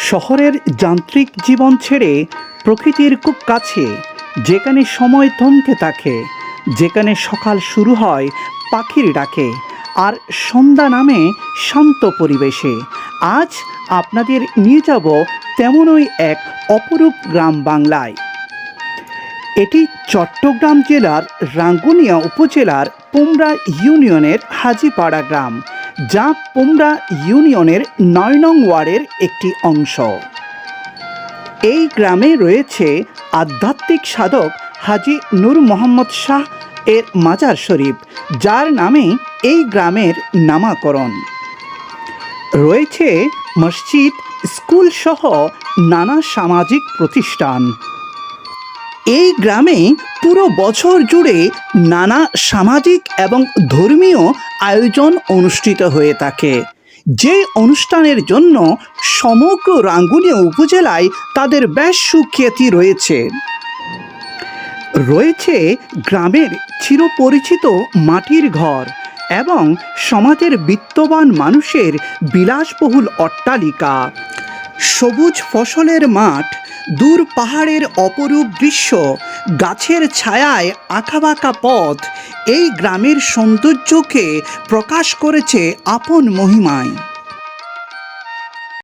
শহরের যান্ত্রিক জীবন ছেড়ে প্রকৃতির খুব কাছে, যেখানে সময় থমকে থাকে, যেখানে সকাল শুরু হয় পাখির ডাকে আর সন্ধ্যা নামে শান্ত পরিবেশে, আজ আপনাদের নিয়ে যাব তেমনই এক অপরূপ গ্রাম বাংলায়। এটি চট্টগ্রাম জেলার রাঙ্গুনিয়া উপজেলার পোমরা ইউনিয়নের হাজীপাড়া গ্রাম, যা পোমরা ইউনিয়নের ৯ নং ওয়ার্ডের একটি অংশ। এই গ্রামে রয়েছে আধ্যাত্মিক সাধক হাজী নূর মোহাম্মদ শাহ এর মাজার শরীফ, যার নামে এই গ্রামের নামকরণ। রয়েছে মসজিদ, স্কুল সহ নানা সামাজিক প্রতিষ্ঠান। এই গ্রামে পুরো বছর জুড়ে নানা সামাজিক এবং ধর্মীয় আয়োজন অনুষ্ঠিত হয়ে থাকে, যে অনুষ্ঠানের জন্য সমগ্র রাঙ্গুনিয়া উপজেলায় তাদের বেশ সুখ্যাতি রয়েছে। রয়েছে গ্রামের চিরপরিচিত মাটির ঘর এবং সমাজের বিত্তবান মানুষের বিলাসবহুল অট্টালিকা, সবুজ ফসলের মাঠ, দূর পাহাড়ের অপরূপ দৃশ্য, গাছের ছায়ায় আঁকাবাঁকা পথ এই গ্রামের সৌন্দর্যকে প্রকাশ করেছে আপন মহিমায়।